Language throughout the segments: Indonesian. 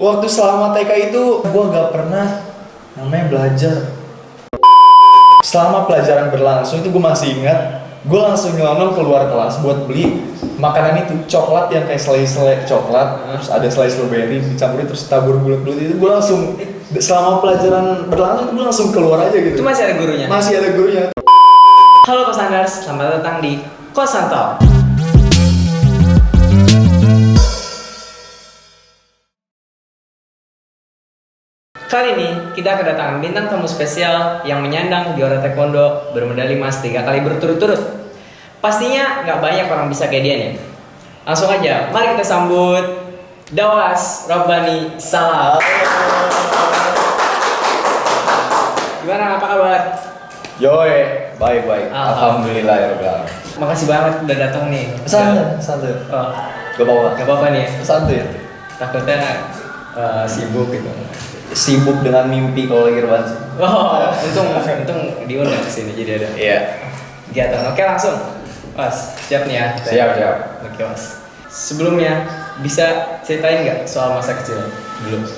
Waktu selama TK itu gue gak pernah namanya belajar. Selama pelajaran berlangsung itu gue masih ingat, gue langsung nyelonong keluar kelas buat beli makanan itu, coklat yang kayak selai-selai coklat, terus ada selai strawberry dicampurin terus tabur bulat-bulat itu. Gue langsung selama pelajaran berlangsung itu gue langsung keluar aja gitu. Itu masih ada gurunya? Masih ada gurunya. Halo Kosanders, selamat datang di Kosanto. Kali ini kita kedatangan bintang tamu spesial yang menyandang juara taekwondo bermedali emas 3 kali berturut-turut. Pastinya nggak banyak orang bisa kayak dia nih. Langsung aja, mari kita sambut Dawas Rabbani Salam. Gimana, apa kabar? Yoi, baik. Alhamdulillah ya Rabbil. Makasih banget udah datang nih. Santai. Oh, Gak apa-apa. gak apa-apa nih. Santai. Takutnya sibuk gitu. Sibuk dengan mimpi kalau lagi rebahan sih. Oh, untung diundang ke sini jadi ada. Iya. Kegiatan. Oke, langsung. Mas, siap nih ya? Siap. Oke, Mas. Sebelumnya bisa ceritain nggak soal masa kecil? Belum.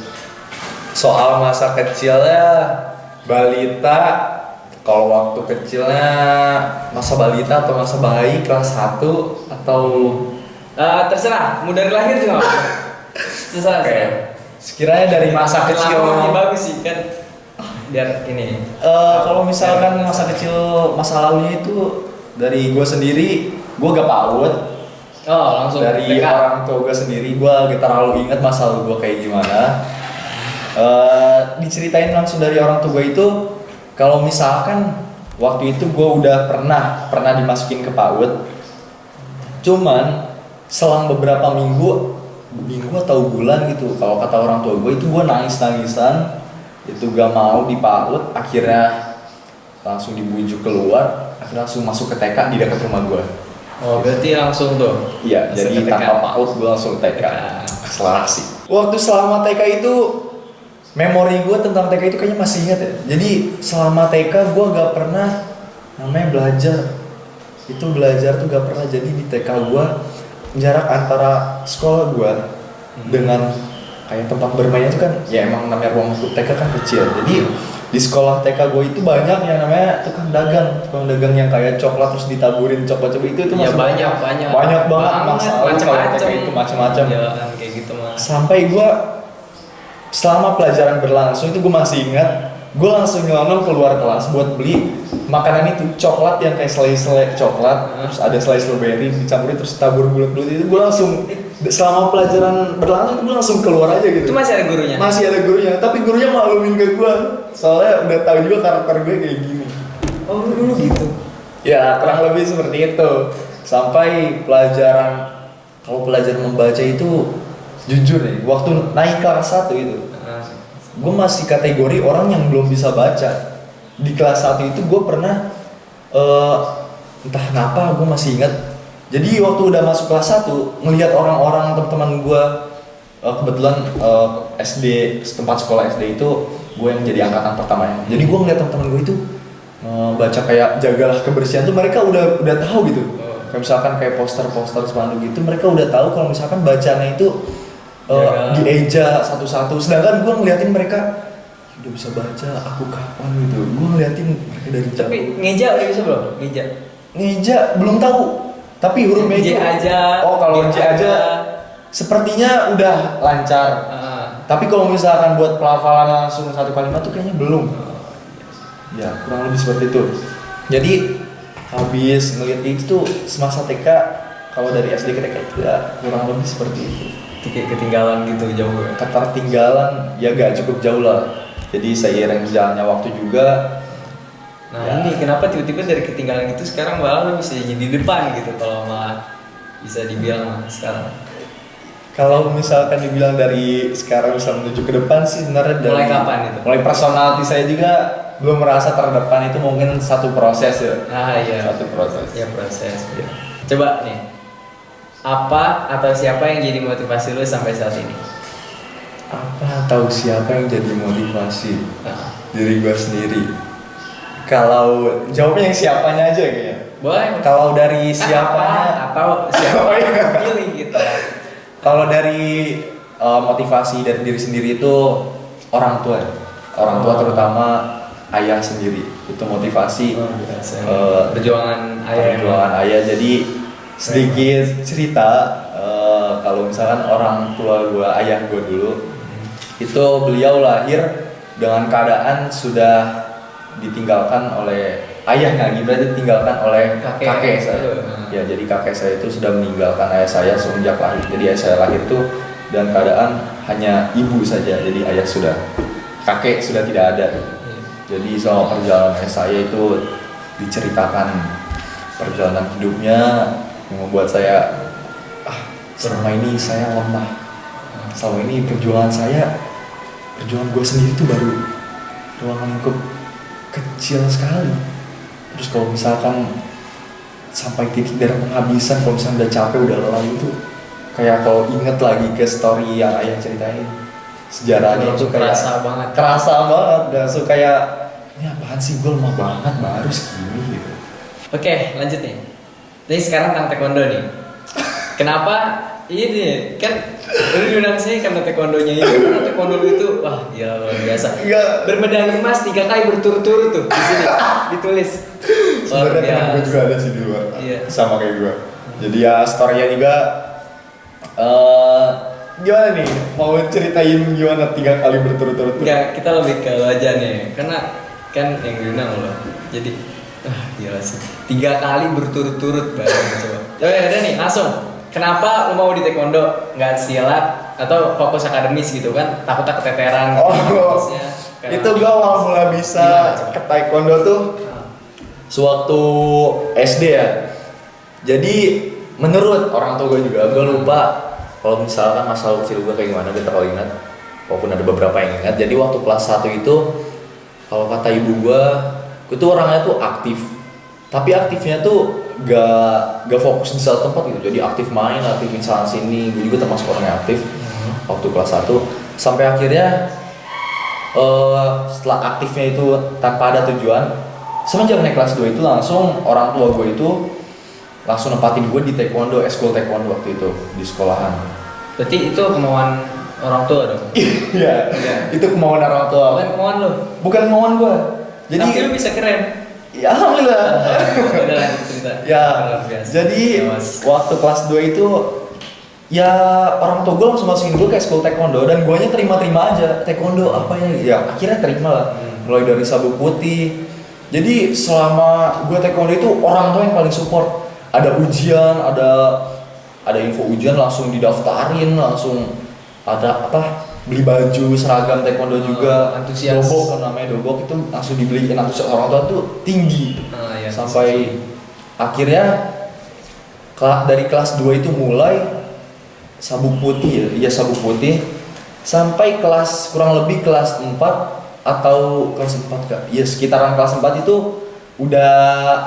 Soal masa kecilnya balita, kalau waktu kecilnya masa balita atau masa bayi kelas 1 atau Terserah, mau dari lahir juga nggak apa-apa. Terserah. sekiranya dari masa kecil. Ini bagus sih kan. Biar ini. Kalau misalkan masa kecil masa lalunya itu dari gue sendiri, gue gak PAUD. Oh, langsung Dari TK. orang tua gue sendiri, gue gak terlalu ingat masa lalu gue kayak gimana. Diceritain langsung dari orang tua gue itu, kalau misalkan waktu itu gue udah pernah dimasukin ke PAUD, cuman selang beberapa minggu atau bulan gitu, kalau kata orang tua gue itu gue nangis-nangisan, itu gak mau di PAUD, akhirnya langsung dibujuk keluar, akhirnya langsung masuk ke TK di dekat rumah gue. Oh, berarti langsung tuh. Iya, Langsung jadi ke TK. tanpa PAUD gue langsung TK. Akselerasi. Waktu selama TK itu, memori gue tentang TK itu kayaknya masih ingat ya. Jadi selama TK gue gak pernah namanya belajar. Itu belajar tuh gak pernah. Jadi di TK gue, jarak antara sekolah gue dengan kayak tempat bermainnya itu kan, ya emang namanya ruang TK kan kecil. Jadi di sekolah TK gue itu banyak yang namanya tukang dagang yang kayak coklat terus ditaburin coklat itu Ya, masuk banyak banget masalah kalau TK itu macam-macam. Ya, kayak gitu mah. Sampai gue selama pelajaran berlangsung itu gue masih ingat, gue langsung nyelonong keluar kelas buat beli makanan itu, coklat yang kayak selai-selai coklat, terus ada selai strawberry dicampurin terus tabur bulat-bulat itu. Gue langsung selama pelajaran berlangsung itu gue langsung keluar aja gitu. Itu masih ada gurunya? Masih ada gurunya, tapi gurunya maklumin ke gue, soalnya udah tahu juga karakter gue kayak gini. Oh, dulu gitu. Ya kurang lebih seperti itu. Sampai kalau pelajaran membaca itu, jujur nih, waktu naik kelas 1 itu, gue masih kategori orang yang belum bisa baca. Di kelas 1 itu gue pernah, entah kenapa gue masih ingat. Jadi waktu udah masuk kelas 1, ngelihat orang-orang teman-teman gue, kebetulan SD, tempat sekolah SD itu gue yang jadi angkatan pertamanya. Jadi gue ngeliat teman-teman gue itu baca kayak jagalah kebersihan tuh, mereka udah tahu gitu. Kayak misalkan kayak poster-poster spanduk gitu, mereka udah tahu kalau misalkan bacanya itu dieja satu-satu. Sedangkan gue ngeliatin mereka udah bisa baca, aku kapan gitu. Gue ngeliatin mereka dari jauh. Tapi ngeja udah bisa belum? Ngeja belum tahu. Tapi huruf J aja. Oh, kalau J aja sepertinya udah lancar. Tapi kalau misalkan buat pelafalan langsung satu kalimat tuh kayaknya belum. Ya, kurang lebih seperti itu. Jadi habis ngeliat itu tuh semasa TK, kalau dari SD ke TK itu ya kurang lebih seperti itu. Kayak ketinggalan gitu jauh ya? Ketertinggalan ya gak cukup jauh lah. Jadi seiring jalannya waktu juga. Nah ya. Ini kenapa tiba-tiba dari ketinggalan itu sekarang malah bisa jadi di depan gitu, kalau malah bisa dibilang sekarang. Kalau misalkan dibilang dari sekarang bisa menuju ke depan sih sebenarnya dari mulai kapan itu? Mulai personality saya juga belum merasa terdepan, itu mungkin satu proses ya. Iya. Satu proses. Ya, proses. Ya. Coba nih, apa atau siapa yang jadi motivasi lu sampai saat ini? Apa atau siapa yang jadi motivasi? Diri gue sendiri. Kalau jawabnya yang siapanya aja kayaknya. Boleh. Kalau dari siapanya atau siapa Oh, iya. yang pilih gitu. Kalau dari motivasi dari diri sendiri itu orang tua. Orang tua terutama ayah sendiri. Itu motivasi perjuangan ayah. perjuangan ayah. Jadi sedikit cerita kalau misalkan orang tua gue, ayah gue dulu itu beliau lahir dengan keadaan sudah ditinggalkan oleh ayahnya, berarti ditinggalkan oleh kakek saya. Ya, jadi kakek saya itu sudah meninggalkan ayah saya semenjak lahir. Jadi ayah saya lahir itu dan keadaan hanya ibu saja. Jadi kakek sudah tidak ada. Jadi selama perjalanan ayah saya itu diceritakan perjalanan hidupnya yang membuat saya selama ini saya lemah. Selama ini perjuangan gue sendiri itu baru ruangan lingkup kecil sekali. Terus kalau misalkan sampai titik darah penghabisan, kalau misalnya udah capek, udah lelah itu kayak kalau inget lagi ke story yang ayah ceritain sejarahnya itu kayak kerasa banget dan so kayak ini apaan sih, gue lemah banget baru segini gitu. Oke, lanjut nih. Jadi sekarang tentang taekwondo nih. Kenapa ini kan lu diundang sini karena taekwondonya ini, karena taekwondo itu wah ya luar biasa. Bermedali emas 3 kali berturut-turut tuh di sini ditulis. Sebenarnya teman gue juga ada sih di luar, sama kayak gue. Jadi ya story-nya juga gimana nih? Mau ceritain gimana 3 kali berturut-turut? Enggak, kita lebih ke aja nih, karena kan yang diundang loh. Jadi gila sih. 3 kali berturut-turut bareng coba. Udah nih, langsung. Kenapa lu mau di taekwondo, nggak silat atau fokus akademis gitu kan? Takutnya keteteran gitu. Itu gue awal mula bisa ke taekwondo tuh sewaktu SD ya. Jadi menurut orang tua gue juga, gue lupa kalau misalkan masa kecil gue kayak gimana, gue terlalu ingat. Walaupun ada beberapa yang ingat. Jadi waktu kelas 1 itu, kalau kata ibu gue tuh orangnya tuh aktif. Tapi aktifnya tuh gak fokus di satu tempat gitu. Jadi aktif main, aktif misalnya sini. Gue juga termasuk orang yang aktif waktu kelas 1. Sampai akhirnya setelah aktifnya itu tanpa ada tujuan, semenjak naik kelas 2 itu langsung orang tua gue itu langsung nempatin gue di taekwondo, eskul taekwondo waktu itu di sekolahan. Berarti itu kemauan orang tua dong? Iya, itu kemauan orang tua. Bukan kemauan lo? Bukan kemauan gue. Jadi tapi lu bisa keren. Ya alhamdulillah. Udah lanjut cerita. Ya, jadi waktu kelas 2 itu ya orang tua gue langsung masukin gue ke eskul taekwondo dan guanya terima-terima aja. Taekwondo apa ya? Ya akhirnya terima lah. Mulai dari sabuk putih. Jadi selama gue taekwondo itu orang tua yang paling support. Ada ujian, ada info ujian langsung didaftarin, langsung ada beli baju seragam taekwondo juga. Antusias. Dobok kan namanya, dobok itu langsung dibeliin. Antusias orang tua tuh tinggi. Sampai akhirnya dari kelas 2 itu mulai sabuk putih ya sabuk putih sampai kurang lebih kelas 4 atau kelas 4 kak. Ya sekitaran kelas 4 itu udah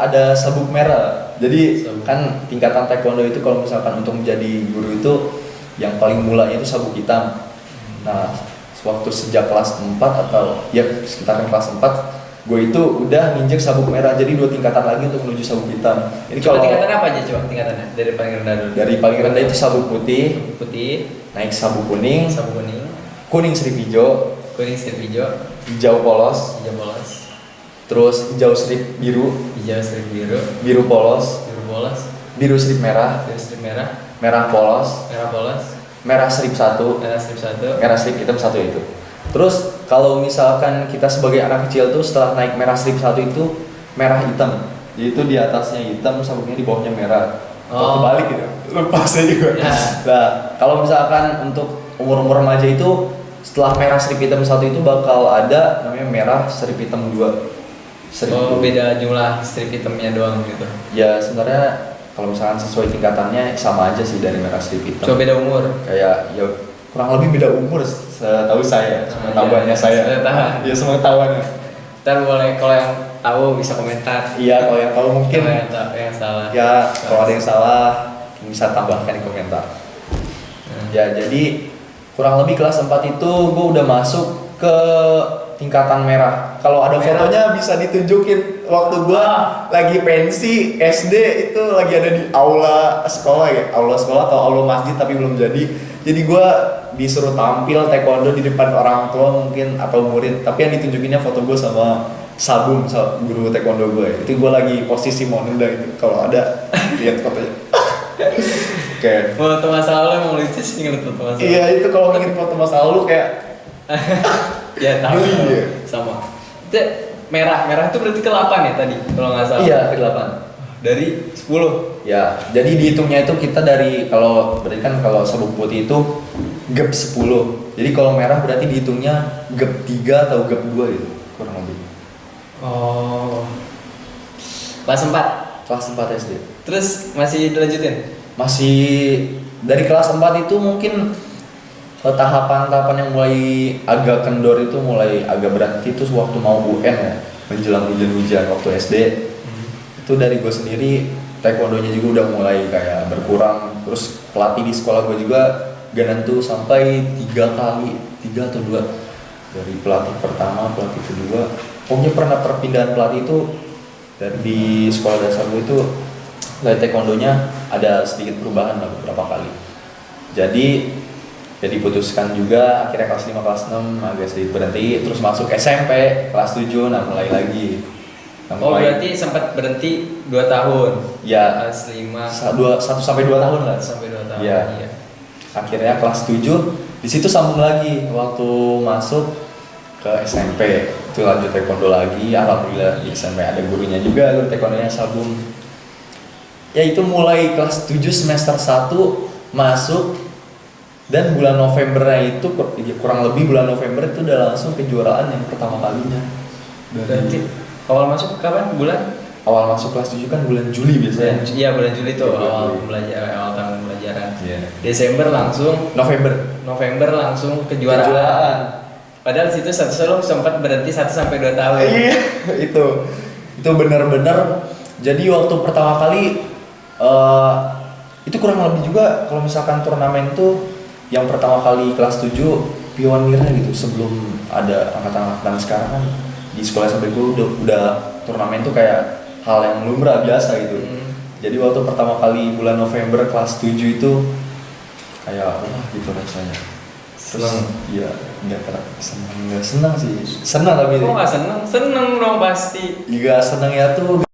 ada sabuk merah. Jadi kan tingkatan taekwondo itu kalau misalkan untuk menjadi guru itu yang paling mulanya itu sabuk hitam. Nah, waktu sejak kelas 4 atau ya sekitaran kelas 4 gue itu udah nginjek sabuk merah, jadi 2 tingkatan lagi untuk menuju sabuk hitam. Ini coba tingkatan apa aja coba tingkatannya? Dari paling rendah dulu. Dari paling rendah itu sabuk putih, naik sabuk kuning, kuning strip hijau, hijau polos, terus hijau strip biru, biru polos, biru strip merah, merah polos, merah strip 1, merah strip hitam 1 itu. Terus kalau misalkan kita sebagai anak kecil tuh setelah naik merah strip 1 itu merah hitam. Jadi itu di atasnya hitam, sabuknya di bawahnya merah. Atau kebalik gitu. Lupa saya juga. Nah, kalau misalkan untuk umur-umur remaja itu setelah merah strip hitam 1 itu bakal ada namanya merah strip hitam 2. Beda jumlah strip hitamnya doang gitu. Ya, sebenarnya kalau misalkan sesuai tingkatannya sama aja sih dari merah strip hitam. Coba beda umur. Kayak ya kurang lebih beda umur setahu saya, sepengetahuannya saya. Ya sepengetahuannya. Ntar boleh kalau yang tahu bisa komentar. Iya, kalau yang tahu mungkin. Kalau yang salah. Ya, kalau ada yang salah bisa tambahkan di komentar. Ya, jadi kurang lebih kelas 4 itu gue udah masuk ke tingkatan merah. Kalau ada fotonya bisa ditunjukin waktu gue lagi pensi SD itu lagi ada di aula sekolah ya, aula sekolah atau aula masjid tapi belum jadi. Jadi gue disuruh tampil taekwondo di depan orang tua mungkin atau murid, tapi yang ditunjukinnya foto gue sama Sabung, guru taekwondo gue. Itu gue lagi posisi mau nendang itu, kalau ada lihat fotonya. Kayak Foto masa lalu emang lucu sih ngeliat foto masa lalu. iya, itu kalau ngeliat foto masa lalu kayak Ya tahu. Iya. Sama. Itu merah itu berarti ke-8 ya tadi kalau nggak salah. iya ke-8. Dari 10. Ya, jadi dihitungnya itu kita dari kalau berarti kan kalau sabuk putih itu gap 10. Jadi kalau merah berarti dihitungnya gap 3 atau gap 2 gitu, kurang lebih. Oh. Kelas 4. Kelas 4 SD. Terus masih dilanjutin? Masih dari kelas 4 itu mungkin tahapan-tahapan yang mulai agak kendor itu mulai agak berhenti itu waktu mau UN ya, menjelang hujan-hujan waktu SD. Itu dari gue sendiri taekwondonya juga udah mulai kayak berkurang, terus pelatih di sekolah gue juga gak nentu sampai 3 atau 2 dari pelatih pertama, pelatih kedua. Pokoknya pernah perpindahan pelatih itu dari di sekolah dasar gue itu dari taekwondonya ada sedikit perubahan lah beberapa kali. Jadi ya diputuskan juga akhirnya kelas 5 kelas 6 agak sedikit berhenti, terus masuk SMP kelas 7 nah mulai lagi. Oh berarti sempat berhenti 2 tahun. Ya, kelas 1 5 sampai 2 tahun lah. 1 sampai 2 tahun. Iya. Akhirnya kelas 7 di situ sambung lagi waktu masuk ke SMP. Itu lanjut taekwondo lagi. Alhamdulillah di SMP ada gurunya juga, guru taekwondonya Sabung. Ya itu mulai kelas 7 semester 1 masuk, dan bulan Novembernya itu kurang lebih bulan November itu udah langsung kejuaraan yang pertama kalinya. Berarti awal masuk kapan? Bulan? Awal masuk kelas 7 kan bulan Juli biasanya. Iya bulan Juli tuh Bulan awal Juli. pembelajaran, awal tahun pembelajaran. Iya. Desember langsung, November langsung kejuaraan. Padahal situ satu sempat berhenti 1 sampai 2 tahun. Iya, itu benar-benar. Jadi waktu pertama kali itu kurang lebih juga kalau misalkan turnamen tuh yang pertama kali kelas 7 pionirnya gitu, sebelum ada angkatan-angkatan sekarang kan di sekolah sampai gue udah turnamen tuh kayak hal yang lumrah biasa gitu. Jadi waktu pertama kali bulan November kelas 7 itu kayak wah gitu rasanya. Seneng. Iya, nggak senang sih. Senang tapi Kok nggak seneng? Seneng dong pasti. juga senangnya tuh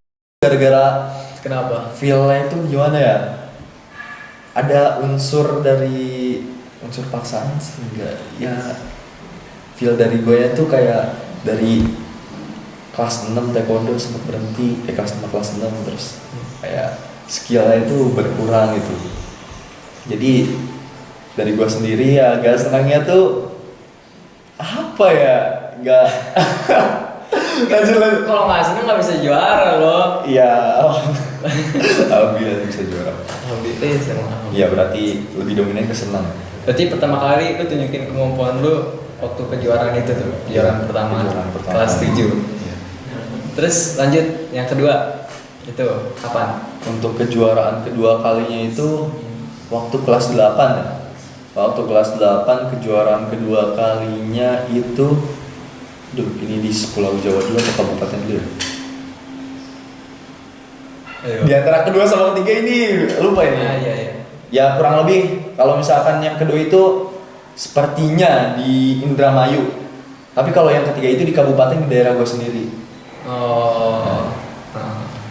gara-gara Kenapa? feel-nya itu gimana ya? Ada unsur paksaan sih enggak. Ya feel dari gue ya tuh kayak dari kelas 6 taekwondo sempat berhenti, kelas 5 kelas 6 terus kayak skillnya itu berkurang gitu. Jadi dari gue sendiri ya agak senangnya tuh apa ya? Enggak lanjut. Kalau nggak seneng nggak bisa juara loh. Iya, alhamdulillah bisa juara. Alhamdulillah seneng. Iya berarti lebih dominan ke senang. Berarti pertama kali lu tunjukin kemampuan lu waktu kejuaraan itu tuh, kejuaraan pertama, Kejuaraan pertama. kelas 7. Iya. Terus lanjut yang kedua itu kapan? Untuk kejuaraan kedua kalinya itu waktu kelas 8 ya. Waktu kelas 8 kejuaraan kedua kalinya itu ini di Pulau Jawa dulu atau kabupaten dulu ya? Ayo. Di antara kedua sama ketiga ini lupa ini. Iya. Ya kurang lebih kalau misalkan yang kedua itu sepertinya di Indramayu. Tapi kalau yang ketiga itu di kabupaten di daerah gue sendiri. Oh.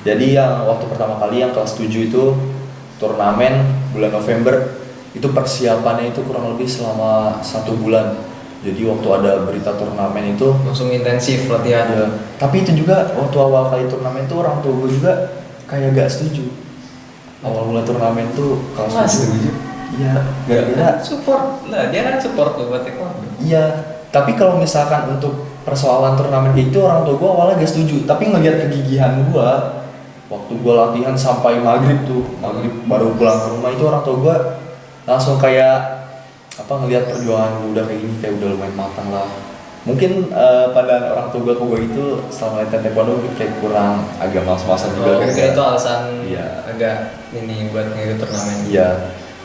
Jadi yang waktu pertama kali yang kelas 7 itu turnamen bulan November, itu persiapannya itu kurang lebih selama 1 bulan. Jadi waktu ada berita turnamen itu Langsung intensif latihan. ya, tapi itu juga waktu awal kali turnamen itu orang tua gue juga kayak gak setuju. Awal mulai turnamen tuh kalau Nggak setuju? Iya, gara-gara Support lah, dia kan support lu buat taekwondo. iya. Tapi kalau misalkan untuk persoalan turnamen kayak itu orang tua gue awalnya gak setuju. Tapi ngelihat kegigihan gue waktu gue latihan sampai maghrib baru pulang ke rumah, itu orang tua gue langsung kayak ngelihat perjuangan gue udah kayak gini, kayak udah lumayan matang lah. Mungkin pada orang tua gue itu selama latihan taekwondo kayak kurang agak malas-malasan juga. Mungkin itu alasan Iya. agak ini buat ngikut turnamen. Iya,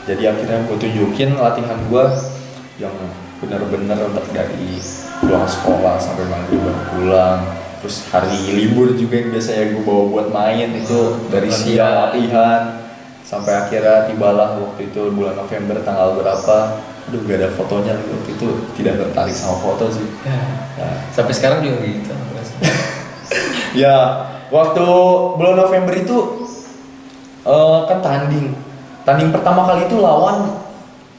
jadi akhirnya gue tunjukin latihan gue yang benar-benar untuk dari pulang sekolah sampai maghrib baru pulang. Terus hari libur juga yang biasanya gue bawa buat main itu dari siang latihan sampai akhirnya tibalah waktu itu bulan November tanggal berapa Aduh, gak ada fotonya lagi waktu itu, tidak tertarik sama foto sih. Nah, Sampai sekarang juga gitu. ya waktu bulan November itu kan tanding pertama kali itu lawan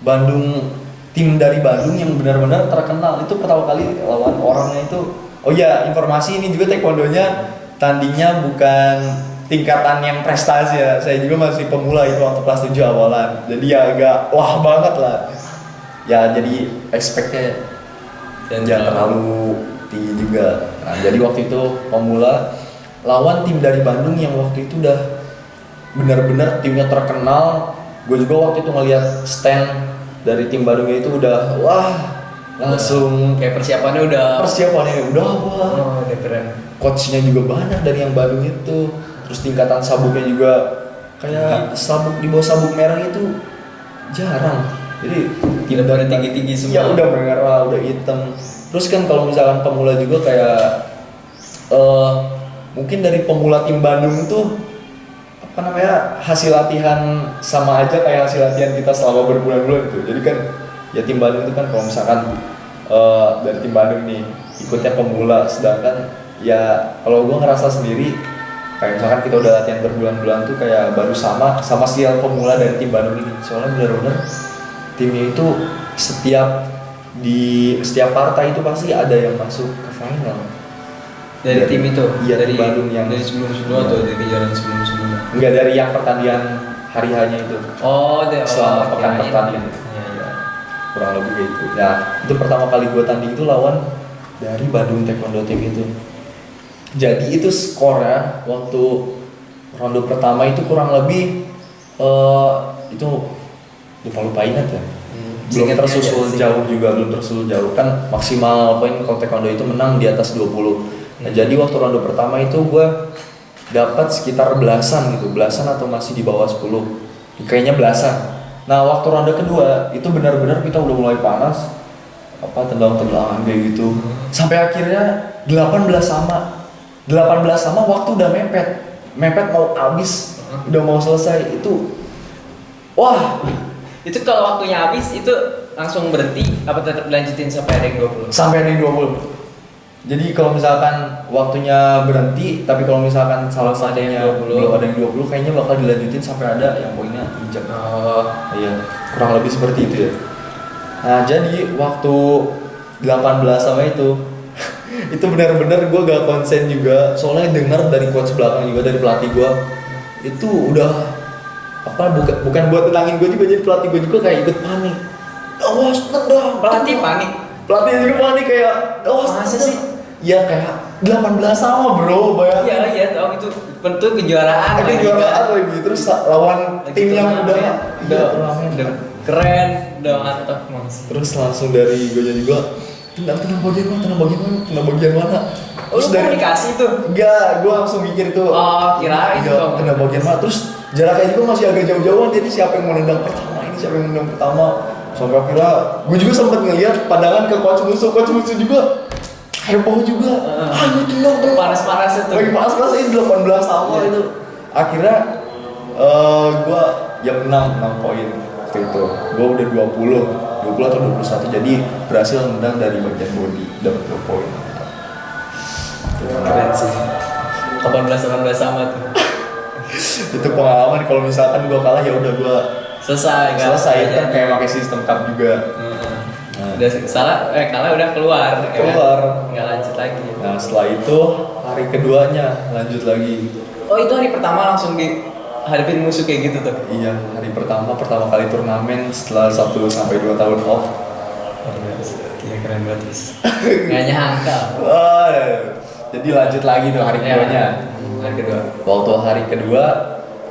Bandung, tim dari Bandung yang benar-benar terkenal. Itu pertama kali lawan orangnya itu. Oh ya, informasi ini juga taekwondonya tandingnya bukan tingkatan yang prestasi ya. Saya juga masih pemula itu waktu kelas 7 awalan. Jadi ya agak wah banget lah. Ya jadi expect-nya jangan terlalu tinggi juga. Nah, jadi waktu itu pemula lawan tim dari Bandung yang waktu itu udah benar-benar timnya terkenal. Gue juga waktu itu ngeliat stand dari tim Bandungnya itu udah wah, langsung kayak persiapannya udah wah. Oh, udah keren. Coachnya juga banyak dari yang Bandung itu. Terus tingkatan sabuknya juga kayak sabuk di bawah sabuk merah itu jarang. Jadi Tidak pada tinggi-tinggi semua. Ya udah merah, udah hitam. Terus kan kalau misalkan pemula juga kayak mungkin dari pemula tim Bandung tuh apa namanya, hasil latihan sama aja kayak hasil latihan kita selama berbulan-bulan tuh. Jadi kan ya tim Bandung itu kan kalau misalkan dari tim Bandung nih ikutnya pemula, sedangkan ya kalau gue ngerasa sendiri kayak misalkan kita udah latihan berbulan-bulan tuh kayak baru sama sial pemula dari tim Bandung ini. Soalnya benar-benar timnya itu setiap partai itu pasti ada yang masuk ke final. Dari tim itu? Iya, dari Bandung yang dari sebelum-sebelumnya atau dari jalan sebelum-sebelumnya? Enggak, dari yang pertandingan hari hanya itu. Selama pekan pertandingan. Iya. Kurang lebih kayak gitu. Nah, itu pertama kali gue tanding itu lawan dari Bandung Taekwondo Team itu. Jadi itu skornya waktu ronde pertama itu kurang lebih itu lupa ingat ya. Belum tersusul jauh juga, belum tersusul jauh. Kan maksimal poin kalau Taekwondo itu menang di atas 20. Nah, jadi waktu ronde pertama itu gue dapat sekitar belasan atau masih di bawah 10. Kayaknya belasan. Nah, waktu ronde kedua itu benar-benar kita udah mulai panas. Tendang-tendangan kayak gitu. Sampai akhirnya 18 sama waktu udah mepet mau habis, udah mau selesai. Itu wah, itu kalau waktunya habis itu langsung berhenti apa tetap lanjutin sampai ada yang 20? Sampai ada yang 20. Jadi kalau misalkan waktunya berhenti, tapi kalau misalkan salah satunya belum ada yang 20, kayaknya bakal dilanjutin sampai ada yang poinnya injak. Iya, kurang lebih seperti itu ya. Nah, jadi waktu 18 sama itu itu benar-benar gue gak konsen juga, soalnya dengar dari coach belakang juga, dari pelatih gue itu udah bukan buat tenangin gue juga, jadi pelatih gue juga kayak ikut panik. Awas tendang. Pelatih panik. Pelatih juga panik kayak awas. Masa sih? Ya kayak 18 sama bro, bayangin. Iya tahu itu tentu kejuaraan. Kejuaraan lagi, terus lawan tim yang udah keren, udah mantap mas. Terus langsung dari gue juga tendang bagian mana? Terus komunikasi tuh? Enggak, gue langsung mikir tuh. Oh, kirain tendang bagian mana? Terus jaraknya juga masih agak jauh-jauhan, jadi siapa yang mau nendang pertama? Sampai akhirnya gue juga sempat ngeliat pandangan ke coach musuh juga heboh juga. Ayo tendang. Panas-panas itu. Lagi panas itu 18 sama itu. Akhirnya gue yang menang 6 poin waktu itu. Gue udah 20 atau 21, jadi berhasil nendang dari bagian body, dapat 2 poin. Keren sih. 18 sama tuh. Itu pengalaman kalau misalkan gue kalah ya udah gue selesai kan kayak pakai sistem cup juga. Udah kalah udah keluar. Nggak lanjut lagi. Nah, setelah itu hari keduanya lanjut lagi. Oh, itu hari pertama langsung dihadapin musuh kayak gitu tuh? Iya, hari pertama kali turnamen setelah 1 sampai 2 tahun off. Iya, keren banget guys. Nggak nyangka. Jadi lanjut lagi tuh hari keduanya. Hari kedua. Waktu hari kedua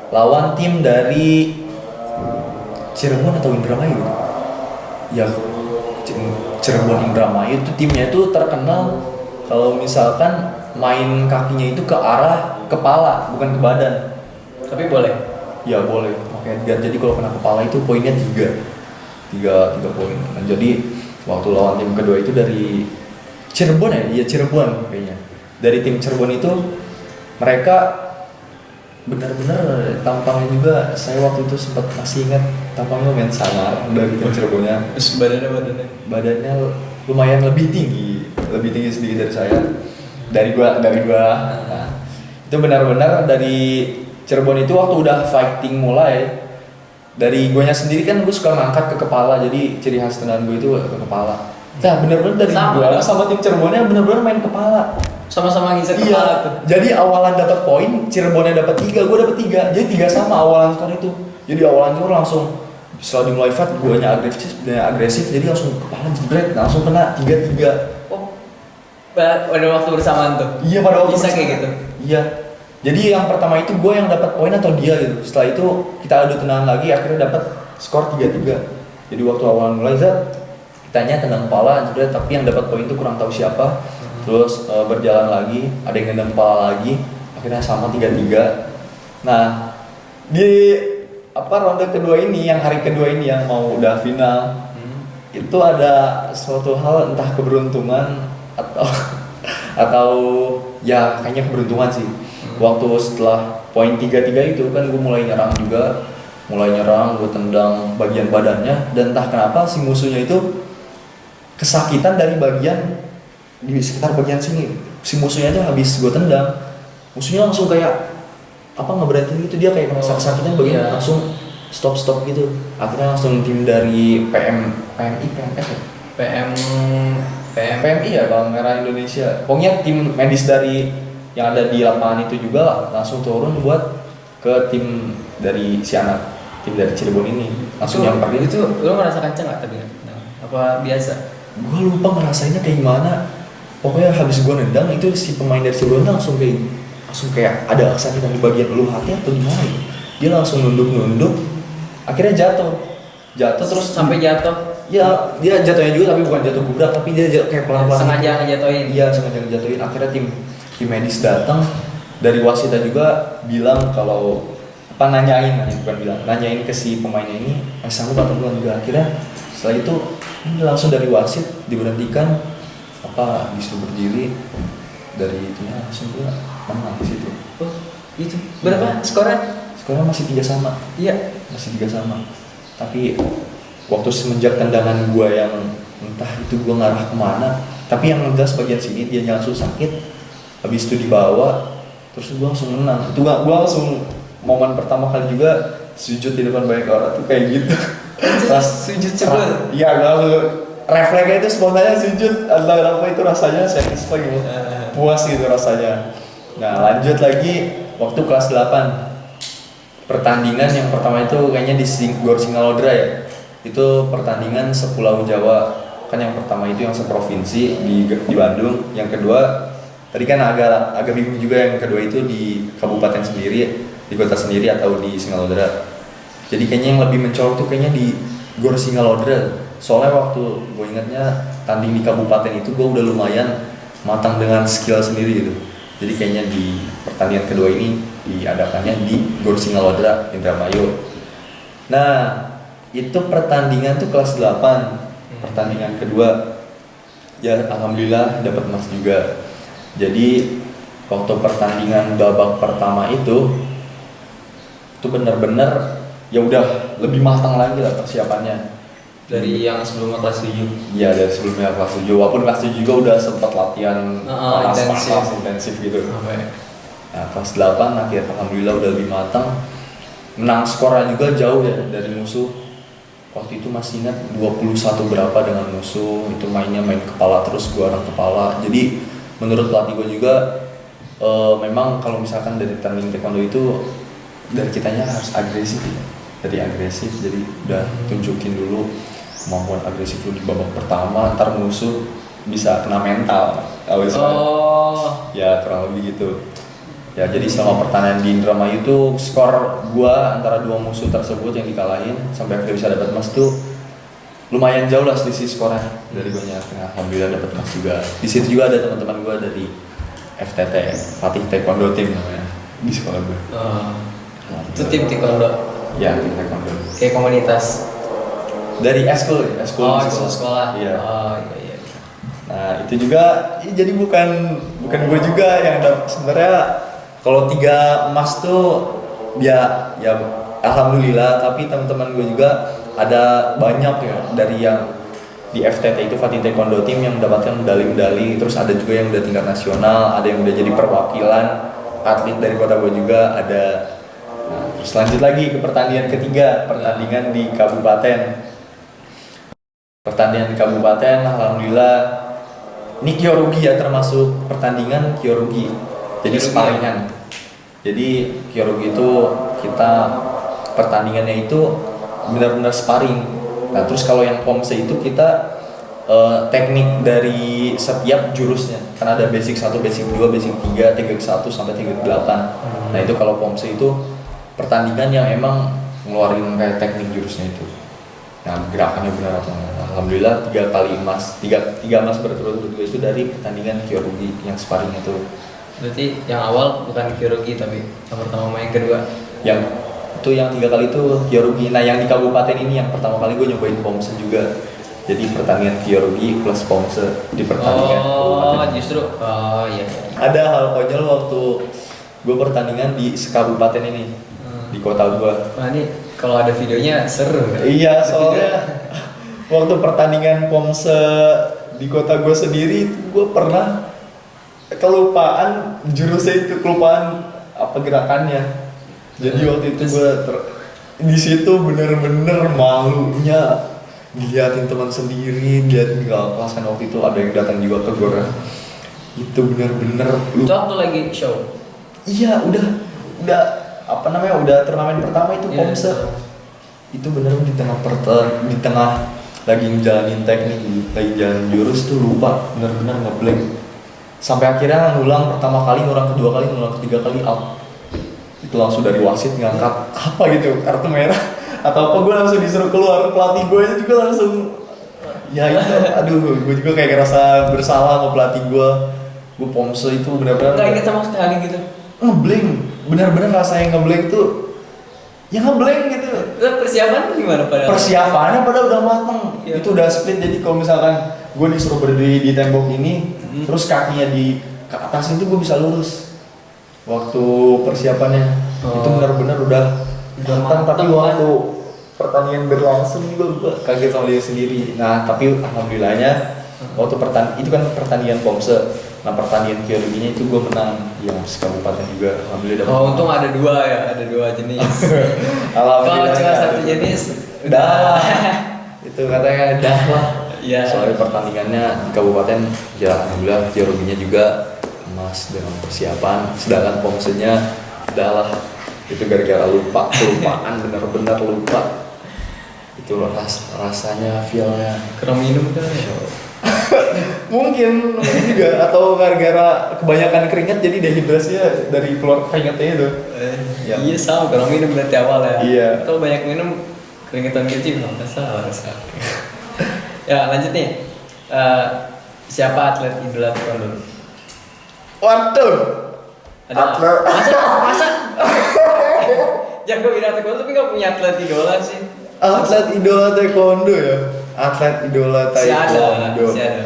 lawan tim dari Cirebon atau Indramayu gitu. Ya, Cirebon Indramayu itu timnya itu terkenal kalau misalkan main kakinya itu ke arah kepala, bukan ke badan. Tapi boleh? Ya boleh. Oke, jadi kalau kena kepala itu poinnya 3 poin. Nah, jadi waktu lawan tim kedua itu dari Cirebon ya? Iya Cirebon kayaknya. Dari tim Cirebon itu mereka benar-benar tampangnya juga saya waktu itu sempat masih ingat tampangnya lumayan sangar dari tim Cirebonnya. Terus Badannya lumayan lebih tinggi sedikit dari saya, dari gua. Nah, itu benar-benar dari Cirebon itu waktu udah fighting mulai, dari guanya sendiri kan gue suka ngangkat ke kepala, jadi ciri khas tendangan gue itu ke kepala. Nah benar-benar dari gua sama tim Cirebonnya benar-benar main kepala. Sama-sama ngisar Iya. kepala tuh. Jadi awalan dapat poin, Cirebonnya dapat 3, gue dapat 3. Jadi 3 sama awalan skor itu. Jadi awalan skor langsung setelah dimulai fight, guanya agresif, jadi langsung kepala jebret, langsung kena 3-3. Oh. Pada waktu bersamaan tuh. Iya pada waktu bisa bersamaan. kayak gitu. Iya. Jadi yang pertama itu gue yang dapat poin atau dia gitu. Setelah itu kita adu tendangan lagi, akhirnya dapat skor 3-3. Jadi waktu awal mulai kitanya tendang kepala jebret, tapi yang dapat poin itu kurang tahu siapa. Terus berjalan lagi, ada yang nendang kepala lagi, akhirnya sama 3-3. Nah di ronde kedua ini, yang hari kedua ini yang mau udah final, itu ada suatu hal entah keberuntungan atau ya kayaknya keberuntungan sih. Waktu setelah poin 3-3 itu kan gue mulai nyerang, gue tendang bagian badannya, dan entah kenapa si musuhnya itu kesakitan dari bagian di sekitar bagian sini. Si musuhnya tuh habis gue tendang, musuhnya langsung kayak ngeberhentiin gitu, dia kayak merasa kesakitan bagian, langsung stop gitu. Akhirnya langsung tim dari PMI ya, Palang Merah Indonesia, pokoknya tim medis dari yang ada di lapangan itu juga lah, langsung turun buat ke tim dari si anak, tim dari Cirebon ini, langsung nyamperin. Itu lo merasa kenceng nggak tadi? Apa biasa? Gue lupa ngerasainnya kayak gimana. Pokoknya habis gue nendang itu si pemain dari Cirebon langsung kayak ada kesakitan di bagian ulu hati atau di mana. Dia langsung nunduk, akhirnya jatuh terus sampai jatuh. Ya dia jatuhnya juga, tapi bukan jatuh gubrak, tapi dia kayak pelan-pelan. Sengaja ngejatuhin. Iya, sengaja ngejatuhin. Akhirnya tim medis datang, dari wasitnya juga bilang kalau nanyain ke si pemainnya ini sanggup atau belum juga. Akhirnya setelah itu langsung dari wasit diberhentikan, disuruh berdiri, dari itunya langsung gue menang di situ. Oh gitu. Berapa skornya? Skornya masih 3 sama. Iya, masih 3 sama. Tapi waktu semenjak tendangan gue yang entah itu gue ngarah kemana, tapi yang jelas bagian sini dia langsung sakit, habis itu dibawa, terus gue langsung menang. Itu gue langsung momen pertama kali juga sujud di depan banyak orang tuh kayak gitu. Sujud syukur. Iya, gue langsung refleksnya itu spontannya sujud. Entah kenapa itu rasanya satisfy gitu, puas gitu rasanya. Nah lanjut lagi waktu kelas 8, pertandingan yang pertama itu kayaknya di Gor Singalodra ya. Itu pertandingan sepulau Jawa, kan yang pertama itu yang seprovinsi di Bandung, yang kedua tadi kan agak bingung juga, yang kedua itu di kabupaten sendiri, di kota sendiri atau di Singalodra. Jadi kayaknya yang lebih mencolok tuh kayaknya di Gor Singalodra, soalnya waktu gue ingatnya tanding di kabupaten itu gue udah lumayan matang dengan skill sendiri gitu. Jadi kayaknya di pertandingan kedua ini diadakannya di Gor Singalodra, Indramayu. Nah itu pertandingan tuh kelas 8, pertandingan kedua ya alhamdulillah dapat emas juga. Jadi waktu pertandingan babak pertama itu benar-benar ya udah lebih matang lagi lah persiapannya dari yang sebelumnya kelas 7. Iya, dari sebelumnya kelas 7, walaupun kelas 7 juga udah sempat latihan intensif gitu. Nah kelas 8 akhirnya alhamdulillah udah lebih matang, menang skornya juga jauh ya dari musuh. Waktu itu masih ingat 21 berapa dengan musuh, itu main kepala terus, gua arah kepala. Jadi menurut pelatih gua juga memang kalau misalkan dari tanding taekwondo itu dari kitanya harus agresif ya. Jadi udah tunjukin dulu kemampuan agresif lu di babak pertama, ntar musuh bisa kena mental. Ya kurang lebih gitu. Ya jadi selama pertandingan di Indramayu itu skor gua antara dua musuh tersebut yang dikalahin sampai akhirnya bisa dapat emas tuh lumayan jauh lah selisih skornya dari gua nya. Alhamdulillah dapat emas juga. Di situ juga ada teman-teman gua dari FTT, Fatih Taekwondo Team namanya, di sekolah gua. Itu tim taekwondo. Ya, tim taekwondo. Kayak komunitas. Dari eskul sekolah. Iya. Iya. Nah itu juga, jadi bukan gue juga yang sebenarnya. Kalau 3 emas tuh ya alhamdulillah, tapi teman-teman gue juga ada banyak ya dari yang di FTT itu Fatih Taekwondo Team yang mendapatkan medali-medali, terus ada juga yang udah tingkat nasional, ada yang udah jadi perwakilan atlet dari kota gue juga ada. Nah, terus lanjut lagi ke pertandingan ketiga, pertandingan di kabupaten. Pertandingan di kabupaten, alhamdulillah ini kyorugi ya, termasuk pertandingan kyorugi. Jadi sparingan. Jadi kyorugi itu kita pertandingannya itu benar-benar sparring. Nah terus kalau yang pomse itu kita teknik dari setiap jurusnya, karena ada basic 1, basic 2, basic 3, teknik 1 sampai teknik 8. Nah itu kalau pomse itu pertandingan yang emang ngeluarin kayak teknik jurusnya itu. Nah gerakannya benar atau enggak. Alhamdulillah 3 kali emas, 3 emas berturut-turut itu dari pertandingan kyorugi yang sparring itu. Berarti yang awal bukan kyorugi tapi yang pertama sama yang kedua. Yang itu yang 3 kali itu kyorugi. Nah yang di kabupaten ini yang pertama kali gue nyobain pomse juga. Jadi pertandingan kyorugi plus pomse di pertandingan kabupaten. Justru iya. Ada hal konyol waktu gue pertandingan di sekabupaten ini, di kota gue. Wah ini kalau ada videonya seru kan? Iya soalnya waktu pertandingan pomse di kota gue sendiri gue pernah kelupaan jurusnya itu, kelupaan apa gerakannya. Jadi waktu itu gue di situ bener-bener malunya diliatin teman sendiri, diliatin kelas kan waktu itu ada yang datang juga ke gue. Itu bener-bener Itu waktu lagi show. Iya udah apa namanya, udah turnamen pertama itu pomse. Itu bener-bener di tengah lagi ngejalanin teknik, lagi jalan jurus tuh lupa, bener-bener ngeblank. Sampai akhirnya ngulang pertama kali, ngulang kedua kali, ngulang ketiga kali out. Itu langsung dari wasit ngangkat apa gitu, kartu merah atau apa, gue langsung disuruh keluar. Pelatih gue juga langsung ya itu, aduh gue juga kayak ngerasa bersalah sama pelatih gue. Gue pomse itu benar-benar Nggak inget sama sekali gitu. ngeblank, benar-benar rasanya ngeblank tuh ya ngeblank gitu. Terus persiapan gimana pada? Persiapannya pada udah mateng, Iya. itu udah split. Jadi kalau misalkan gue disuruh berdiri di tembok ini, terus kakinya di ke atas itu gue bisa lurus. Waktu persiapannya itu benar-benar udah matang, tapi waktu pertandingan berlangsung juga gue kaget sama dia sendiri. Nah tapi alhamdulillahnya waktu itu kan pertandingan pomse. Nah pertandingan kyoruginya itu gue menang yang sekabupaten juga, alhamdulillah. Untung ada ada dua jenis. Kalau Alhamdulillah. cuma satu jenis Udah lah. Itu katanya dah lah. Iya. Soalnya pertandingannya di kabupaten ya alhamdulillah kyoruginya juga emas dengan persiapan, sedangkan pomsenya udah lah. Itu gara-gara kelupaan bener-bener lupa. Itu rasanya, feelnya Kurang minum kan ya? mungkin juga, atau gara-gara kebanyakan keringat jadi dehidrasinya dari keluar keringatnya itu. Ya. Iya sama, kurang minum berarti awal ya. Iya. Atau banyak minum keringetan kecil nggak masalah. Ya lanjut nih. Siapa atlet idola taekwondo? Waduh. Ada Atlet. masa jago idola taekwondo tapi nggak punya atlet idola sih? Atlet idola taekwondo ya. Atlet idola taekwondo. Si ada.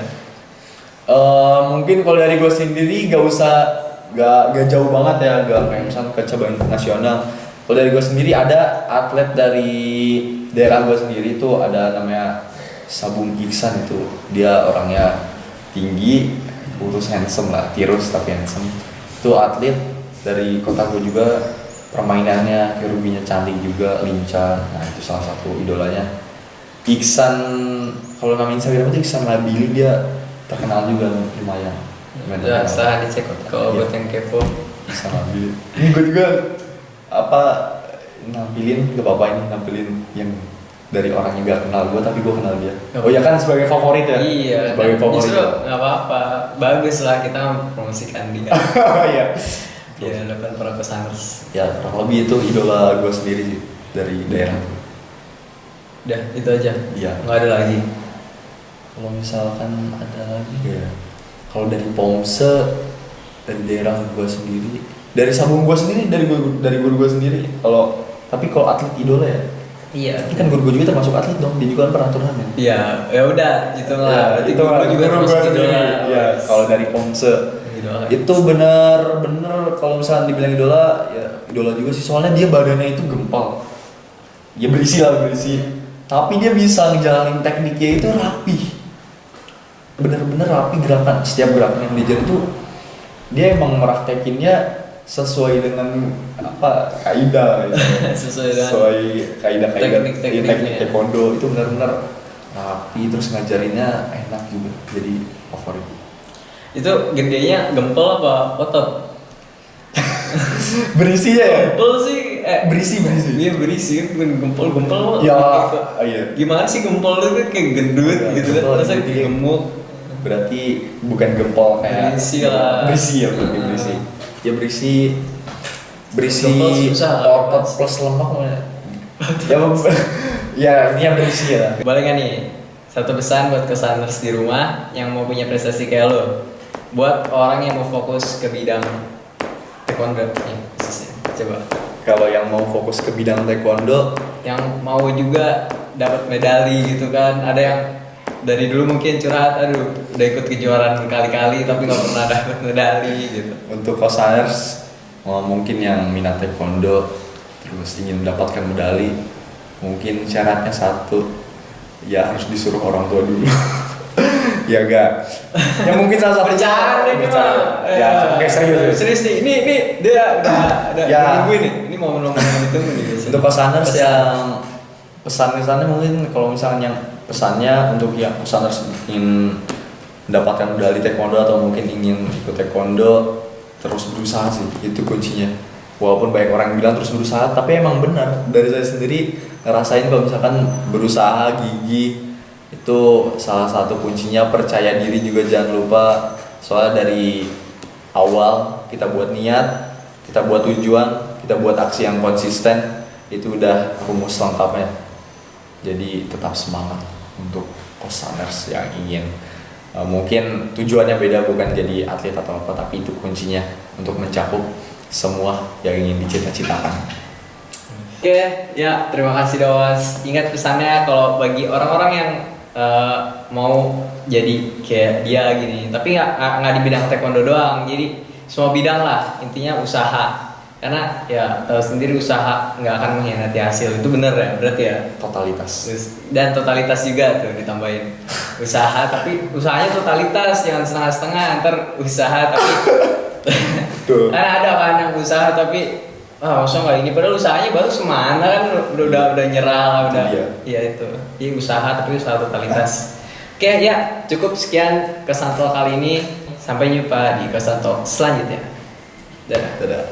Mungkin kalau dari gue sendiri gak jauh banget ya, gak kayak misalnya ke cabang internasional. Kalau dari gue sendiri ada atlet dari daerah gue sendiri tuh, ada namanya Sabung Iksan. Itu dia orangnya tinggi, kurus, handsome lah, tirus tapi handsome. Itu atlet dari kota gue juga, permainannya kyoruginya cantik juga, lincah. Nah itu salah satu idolanya. Iksan, kalau nama Instagram itu Iksan Nabili, dia terkenal juga lumayan. Ya, setelah dicek kalau buat yang kepo. Iksan Nabili. Ini gue juga nampilin, gak apa-apa ini nampilin yang dari orang yang gak kenal gue tapi gue kenal dia. Oh ya kan sebagai favorit ya. Iya. Sebagai favorit. Justru nggak apa-apa, bagus lah kita mempromosikan dia. Iya. Dia dapat para pesaners. Ya kurang lebih itu idola gue sendiri sih dari daerah. Udah itu aja. Iya. Nggak ada lagi. Kalau misalkan ada lagi ya, kalau dari pomse, dari daerah gue sendiri, dari sabung gue sendiri, dari guru gue sendiri. Tapi kalau atlet idola ya, Iya. ini kan guru gue juga termasuk atlet dong, dia juga kan pernah turnamen. Iya, ya udah gitu lah. Ya, Berarti itu guru juga guru termasuk gue sendiri. idola. Ya, kalau dari pomse Idola. itu benar-benar kalau misalnya dibilang idola ya idola juga sih, soalnya dia badannya itu gempal. Ya berisi. Tapi dia bisa ngejalanin tekniknya itu rapi. Bener-bener rapi gerakan, setiap gerakan yang dia itu dia emang meraktekinnya sesuai dengan apa kaidah gitu. sesuai kaidah-kaidah teknik taekwondo itu benar-benar rapi, terus ngajarinnya enak juga, jadi favorit. Itu gedenya gempel apa otot? Berisinya ya? Gempel sih, berisi. Iya berisi, bukan gempel. Ya, iya. Gimana sih gempel itu kayak gendut Ya, gitu kan? Terus kayak gemuk. Berarti bukan gempol kayak Berisi lah. Berisi ya, berarti berisi. Ya berisi Gempol susah. otot plus lemak mana? Ya ini yang berisi ya. Boleh nggak nih? Satu pesan buat kesaners di rumah yang mau punya prestasi kayak lo. Buat orang yang mau fokus ke bidang taekwondo nih khususnya. Coba. Kalau yang mau fokus ke bidang taekwondo, Yang mau juga dapat medali gitu kan. Ada yang dari dulu mungkin curhat, aduh udah ikut kejuaraan berkali-kali tapi nggak pernah dapat medali gitu. untuk cosaners mungkin yang minat taekwondo terus ingin mendapatkan medali, mungkin syaratnya satu, ya harus disuruh orang tua dulu. Ya enggak. Ya mungkin salah satu Bercanda nih mah. Ya, oke serius. Serius nih. Ini dia udah Ya. nungguin nih. Ini momen-momen itu nih. Untuk cosaners yang pesan-pesannya mungkin kalau misalnya yang pesannya untuk yang cosaners ingin mendapatkan medali taekwondo atau mungkin ingin ikut taekwondo, terus berusaha sih, itu kuncinya. Walaupun banyak orang yang bilang terus berusaha, tapi emang benar, dari saya sendiri ngerasain kalau misalkan berusaha gigih itu salah satu kuncinya. Percaya diri juga jangan lupa, soalnya dari awal kita buat niat, kita buat tujuan, kita buat aksi yang konsisten, itu udah rumus lengkapnya. Jadi tetap semangat untuk cosaners yang ingin mungkin tujuannya beda, bukan jadi atlet atau apa, tapi itu kuncinya untuk mencakup semua yang ingin dicita-citakan. Oke, ya terima kasih Dawas. Ingat pesannya kalau bagi orang-orang yang mau jadi kayak dia gini, tapi nggak di bidang taekwondo doang, jadi semua bidang lah, intinya usaha. Karena ya tahu sendiri usaha nggak akan mengkhianati hasil, itu bener ya berarti ya. Totalitas. Dan totalitas juga tuh ditambahin. Usaha tapi usahanya totalitas, jangan setengah-setengah. Ntar usaha tapi kan ada kan yang usaha tapi usah nggak ini, padahal usahanya baru semana kan udah nyerah udah. Iya itu. Iya usaha tapi usaha totalitas. Oke ya cukup sekian Kesan Talk kali ini. Sampai jumpa di Kesan Talk selanjutnya. Dadah. Dadah.